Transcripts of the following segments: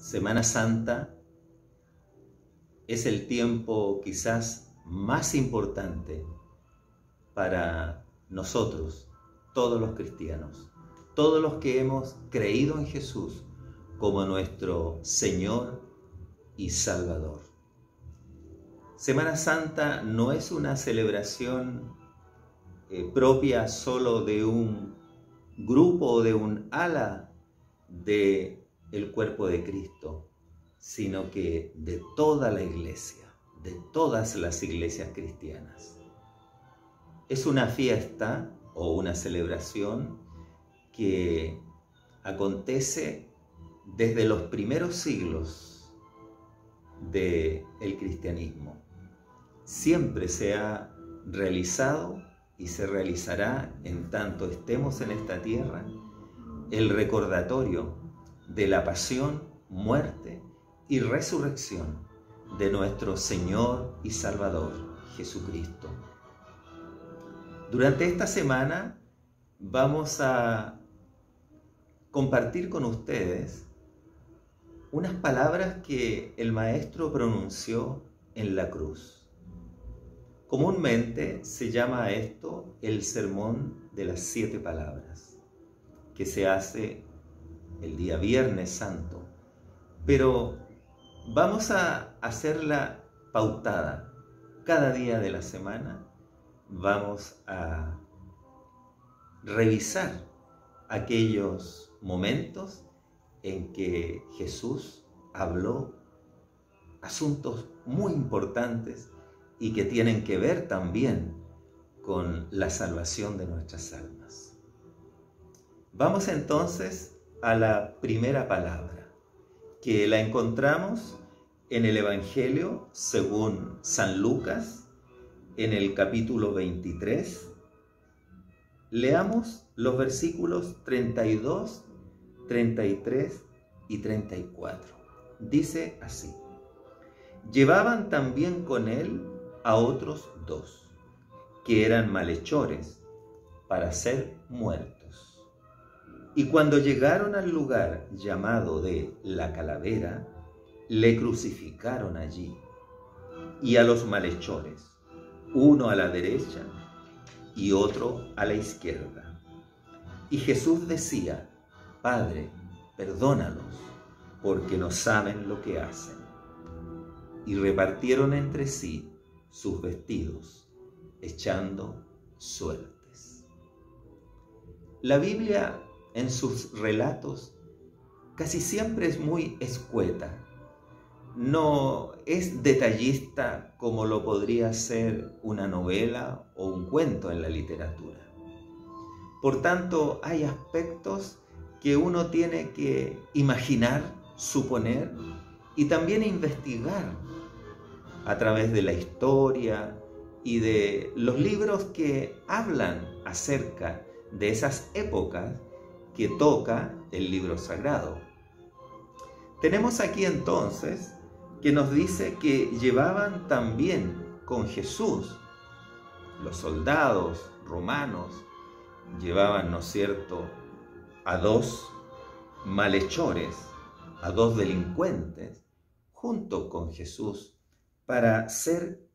Semana Santa es el tiempo quizás más importante para nosotros, todos los cristianos, todos los que hemos creído en Jesús como nuestro Señor y Salvador. Semana Santa no es una celebración propia solo de un grupo o de un ala del cuerpo de Cristo, sino que de toda la iglesia, de todas las iglesias cristianas. Es una fiesta o una celebración que acontece desde los primeros siglos del cristianismo. Siempre se ha realizado y se realizará en tanto estemos en esta tierra el recordatorio de la pasión, muerte y resurrección de nuestro Señor y Salvador, Jesucristo. Durante esta semana vamos a compartir con ustedes unas palabras que el Maestro pronunció en la cruz. Comúnmente se llama a esto el sermón de las 7 palabras, que se hace el día Viernes Santo, pero vamos a hacerla pautada. Cada día de la semana vamos a revisar aquellos momentos en que Jesús habló asuntos muy importantes y que tienen que ver también con la salvación de nuestras almas. Vamos entonces a la primera palabra, que la encontramos en el Evangelio según San Lucas, en el capítulo 23. Leamos los versículos 32, 33 y 34. Dice así: llevaban también con él a otros 2, que eran malhechores, para ser muertos. Y cuando llegaron al lugar llamado de la Calavera, le crucificaron allí, y a los malhechores, uno a la derecha y otro a la izquierda. Y Jesús decía: Padre, perdónalos, porque no saben lo que hacen. Y repartieron entre sí sus vestidos, echando suertes. La Biblia, en sus relatos, casi siempre es muy escueta. No es detallista como lo podría ser una novela o un cuento en la literatura. Por tanto, hay aspectos que uno tiene que imaginar, suponer y también investigar a través de la historia y de los libros que hablan acerca de esas épocas que toca el libro sagrado. Tenemos aquí entonces que nos dice que llevaban también con Jesús, los soldados romanos llevaban, ¿no es cierto?, a 2 malhechores, a 2 delincuentes, junto con Jesús, para ser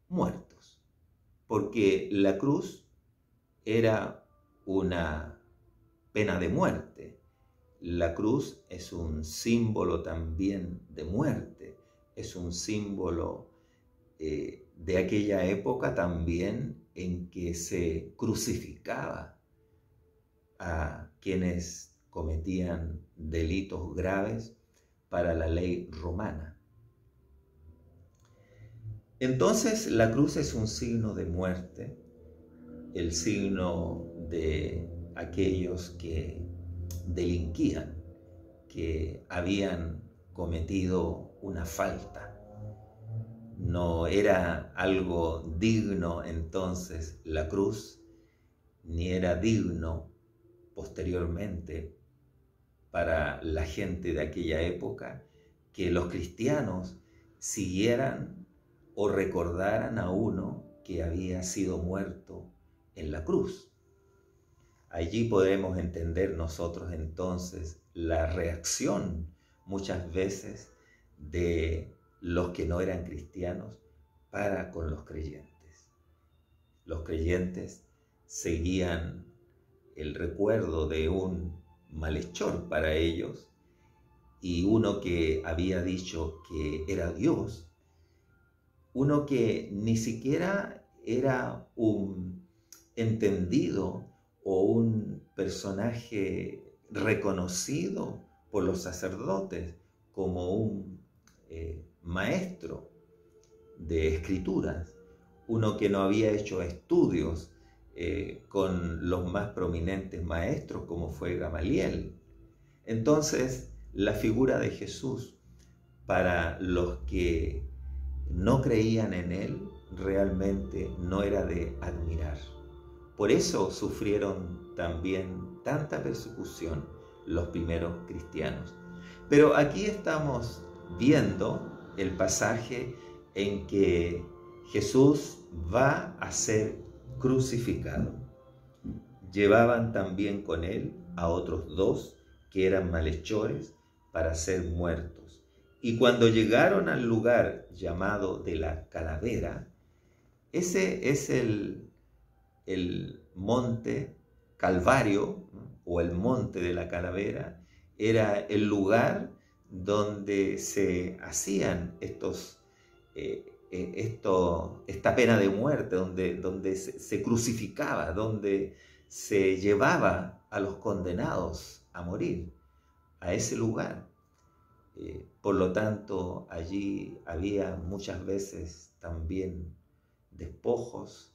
muertos, porque la cruz era una pena de muerte. La cruz es un símbolo también de muerte, es un símbolo de aquella época también en que se crucificaba a quienes cometían delitos graves para la ley romana. Entonces la cruz es un signo de muerte, el signo de aquellos que delinquían, que habían cometido una falta. No era algo digno entonces la cruz, ni era digno posteriormente para la gente de aquella época que los cristianos siguieran o recordaran a uno que había sido muerto en la cruz. Allí podemos entender nosotros entonces la reacción muchas veces de los que no eran cristianos para con los creyentes. Los creyentes seguían el recuerdo de un malhechor para ellos, y uno que había dicho que era Dios, uno que ni siquiera era un entendido o un personaje reconocido por los sacerdotes como un maestro de escrituras, uno que no había hecho estudios con los más prominentes maestros como fue Gamaliel. Entonces, la figura de Jesús para los que no creían en él realmente no era de admirar. Por eso sufrieron también tanta persecución los primeros cristianos. Pero aquí estamos viendo el pasaje en que Jesús va a ser crucificado. Llevaban también con él a otros 2 que eran malhechores para ser muertos. Y cuando llegaron al lugar llamado de la Calavera, ese es el monte Calvario, ¿no? O el monte de la Calavera, era el lugar donde se hacían esta pena de muerte, donde se crucificaba, donde se llevaba a los condenados a morir, a ese lugar. Por lo tanto, allí había muchas veces también despojos,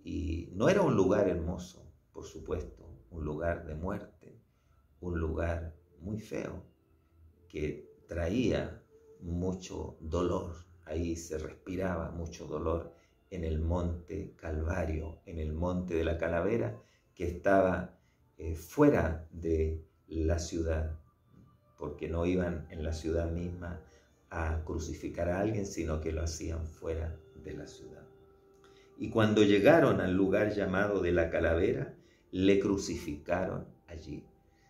y no era un lugar hermoso, por supuesto, un lugar de muerte, un lugar muy feo, que traía mucho dolor. Ahí se respiraba mucho dolor en el monte Calvario, en el monte de la Calavera, que estaba fuera de la ciudad, porque no iban en la ciudad misma a crucificar a alguien, sino que lo hacían fuera de la ciudad. Y cuando llegaron al lugar llamado de la Calavera, le crucificaron allí.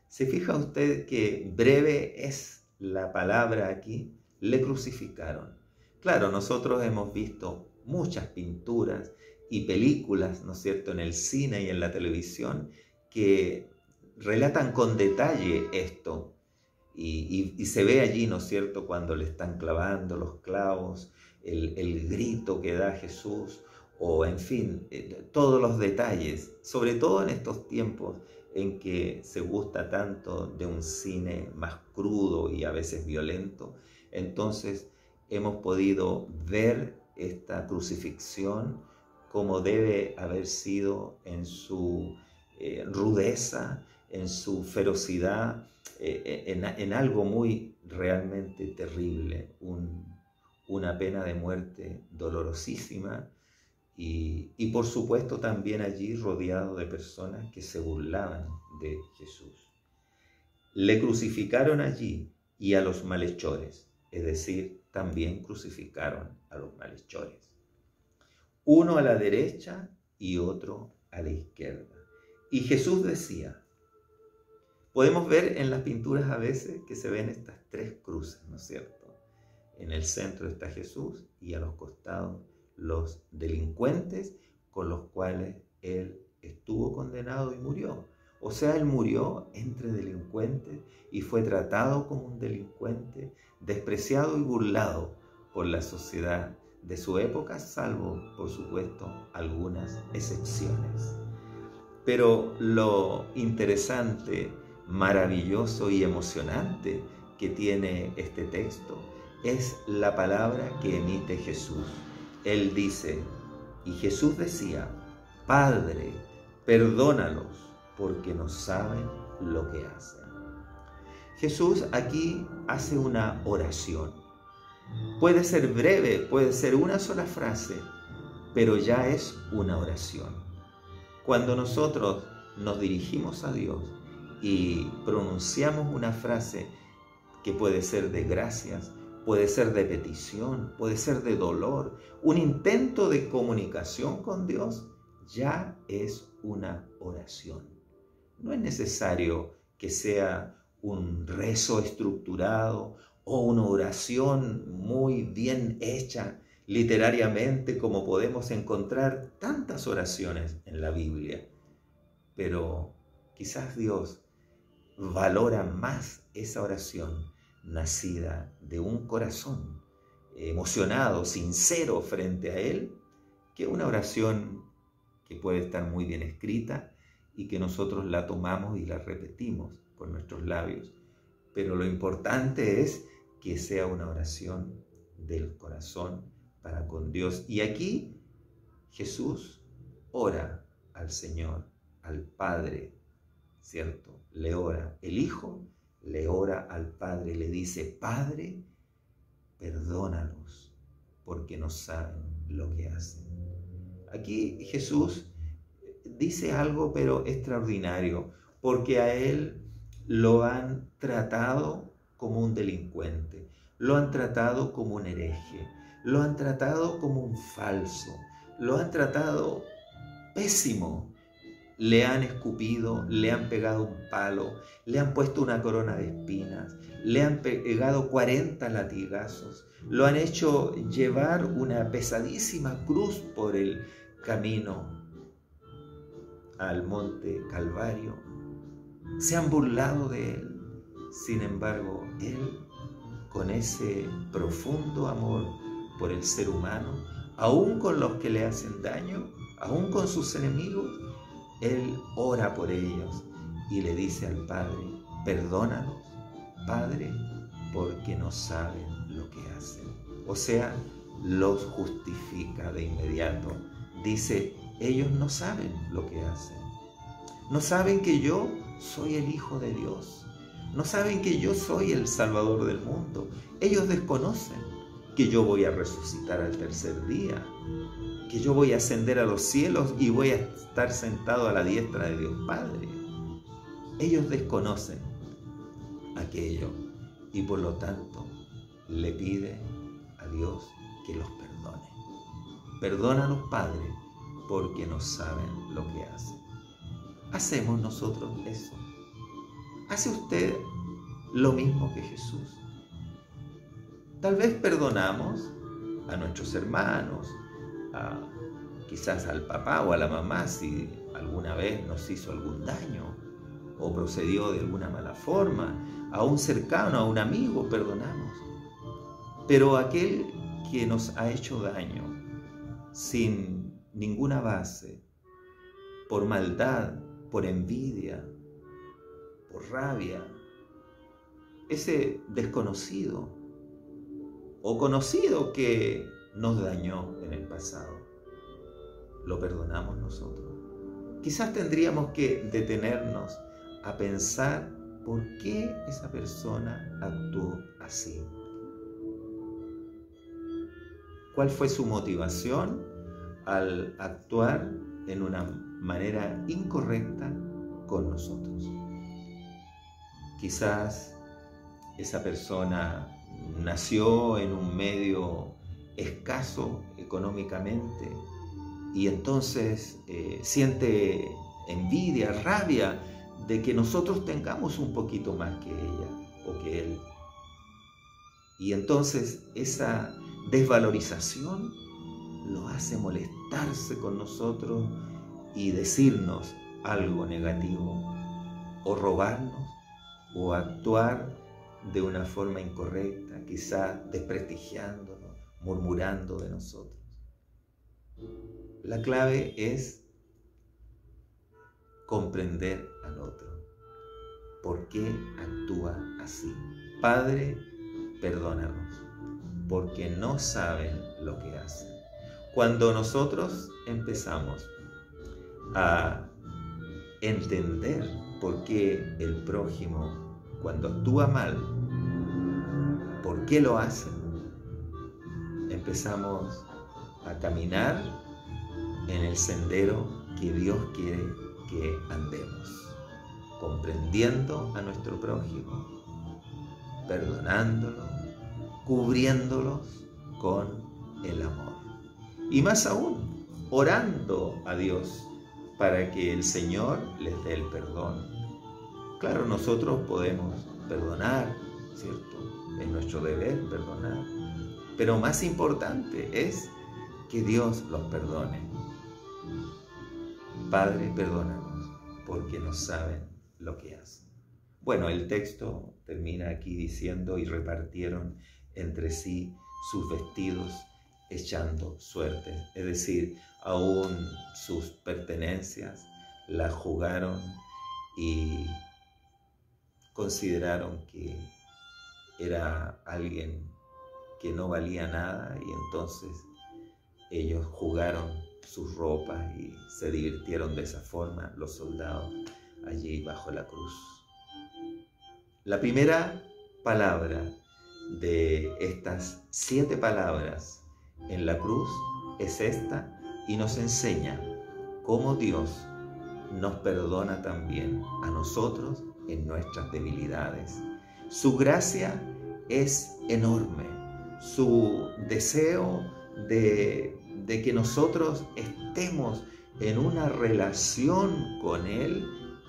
¿Se fija usted que breve es la palabra aquí? Le crucificaron. Claro, nosotros hemos visto muchas pinturas y películas, ¿no es cierto?, en el cine y en la televisión, que relatan con detalle esto. Y se ve allí, ¿no es cierto?, cuando le están clavando los clavos, el grito que da Jesús, o en fin, todos los detalles, sobre todo en estos tiempos en que se gusta tanto de un cine más crudo y a veces violento. Entonces hemos podido ver esta crucifixión como debe haber sido en su rudeza, en su ferocidad, en algo muy realmente terrible, una pena de muerte dolorosísima, y por supuesto también allí rodeado de personas que se burlaban de Jesús. Le crucificaron allí y a los malhechores, es decir, también crucificaron a los malhechores, uno a la derecha y otro a la izquierda. Y Jesús decía, podemos ver en las pinturas a veces que se ven estas 3 cruces, ¿no es cierto? En el centro está Jesús y a los costados los delincuentes con los cuales él estuvo condenado y murió. O sea, él murió entre delincuentes y fue tratado como un delincuente, despreciado y burlado por la sociedad de su época, salvo, por supuesto, algunas excepciones. Pero lo interesante, maravilloso y emocionante que tiene este texto es la palabra que emite Jesús. Él dice, y Jesús decía, Padre, perdónalos, porque no saben lo que hacen. Jesús aquí hace una oración. Puede ser breve, puede ser una sola frase, pero ya es una oración. Cuando nosotros nos dirigimos a Dios y pronunciamos una frase que puede ser de gracias, puede ser de petición, puede ser de dolor, un intento de comunicación con Dios, ya es una oración. No es necesario que sea un rezo estructurado o una oración muy bien hecha literariamente, como podemos encontrar tantas oraciones en la Biblia. Pero quizás Dios valora más esa oración nacida de un corazón emocionado, sincero frente a Él, que una oración que puede estar muy bien escrita y que nosotros la tomamos y la repetimos por nuestros labios. Pero lo importante es que sea una oración del corazón para con Dios. Y aquí Jesús ora al Señor, al Padre, ¿cierto? Le ora. El Hijo le ora al Padre, le dice: Padre, perdónalos, porque no saben lo que hacen. Aquí Jesús dice algo pero extraordinario, porque a Él lo han tratado como un delincuente, lo han tratado como un hereje, lo han tratado como un falso, lo han tratado pésimo. Le han escupido, le han pegado un palo, le han puesto una corona de espinas, le han pegado 40 latigazos, lo han hecho llevar una pesadísima cruz por el camino al monte Calvario. Se han burlado de Él. Sin embargo, Él, con ese profundo amor por el ser humano, aún con los que le hacen daño, aún con sus enemigos, Él ora por ellos y le dice al Padre: perdónalos, Padre, porque no saben lo que hacen. O sea, los justifica de inmediato. Dice: ellos no saben lo que hacen. No saben que yo soy el Hijo de Dios. No saben que yo soy el Salvador del mundo. Ellos desconocen que yo voy a resucitar al tercer día, que yo voy a ascender a los cielos y voy a estar sentado a la diestra de Dios Padre. Ellos desconocen aquello y por lo tanto le pide a Dios que los perdone. Perdónalos, Padre, porque no saben lo que hacen. ¿Hacemos nosotros eso? ¿Hace usted lo mismo que Jesús? Tal vez perdonamos a nuestros hermanos, quizás al papá o a la mamá si alguna vez nos hizo algún daño o procedió de alguna mala forma, a un cercano, a un amigo, perdonamos. Pero aquel que nos ha hecho daño sin ninguna base, por maldad, por envidia, por rabia, ese desconocido o conocido que nos dañó en el pasado, ¿lo perdonamos nosotros? Quizás tendríamos que detenernos a pensar por qué esa persona actuó así. ¿Cuál fue su motivación al actuar en una manera incorrecta con nosotros? Quizás esa persona nació en un medio escaso económicamente y entonces siente envidia, rabia de que nosotros tengamos un poquito más que ella o que él. Y entonces esa desvalorización lo hace molestarse con nosotros y decirnos algo negativo, o robarnos, o actuar de una forma incorrecta, quizá desprestigiándonos, murmurando de nosotros. La clave es comprender al otro. ¿Por qué actúa así? Padre, perdónanos, porque no saben lo que hacen. Cuando nosotros empezamos a entender por qué el prójimo, cuando actúa mal, por qué lo hace, empezamos a caminar en el sendero que Dios quiere que andemos, comprendiendo a nuestro prójimo, perdonándolo, cubriéndolos con el amor. Y más aún, orando a Dios para que el Señor les dé el perdón. Claro, nosotros podemos perdonar, ¿cierto? Es nuestro deber perdonar. Pero más importante es que Dios los perdone. Padre, perdónanos, porque no saben lo que hacen. Bueno, el texto termina aquí diciendo: y repartieron entre sí sus vestidos, echando suertes. Es decir, aún sus pertenencias las jugaron y consideraron que era alguien que no valía nada, y entonces ellos jugaron sus ropas y se divirtieron de esa forma, los soldados allí bajo la cruz. La primera palabra de estas 7 palabras en la cruz es esta, y nos enseña cómo Dios nos perdona también a nosotros en nuestras debilidades. Su gracia es enorme, su deseo de que nosotros estemos en una relación con Él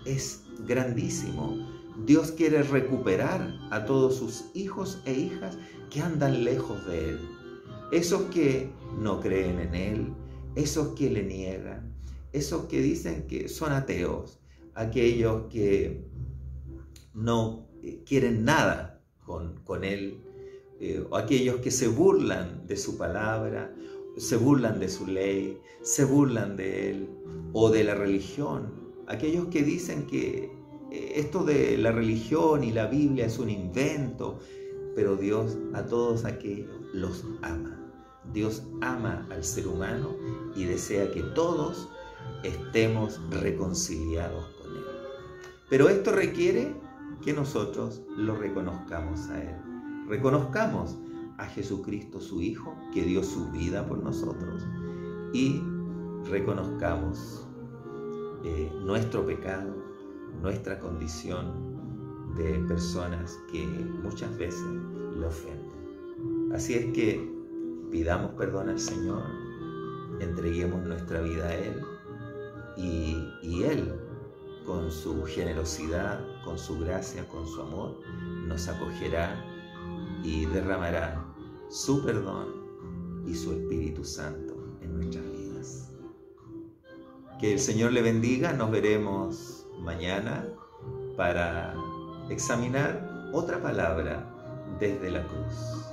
es grandísimo. Dios quiere recuperar a todos sus hijos e hijas que andan lejos de Él. Esos que no creen en Él, esos que le niegan, esos que dicen que son ateos, aquellos que no quieren nada con Él, aquellos que se burlan de su palabra, se burlan de su ley, se burlan de Él o de la religión, aquellos que dicen que esto de la religión y la Biblia es un invento, pero Dios a todos aquellos los ama. Dios ama al ser humano y desea que todos estemos reconciliados con Él. Pero esto requiere que nosotros lo reconozcamos a Él. Reconozcamos a Jesucristo, su Hijo, que dio su vida por nosotros, y reconozcamos nuestro pecado, nuestra condición de personas que muchas veces le ofenden. Así es que pidamos perdón al Señor, entreguemos nuestra vida a Él, y Él, con su generosidad, con su gracia, con su amor, nos acogerá y derramará su perdón y su Espíritu Santo en nuestras vidas. Que el Señor le bendiga. Nos veremos mañana para examinar otra palabra desde la cruz.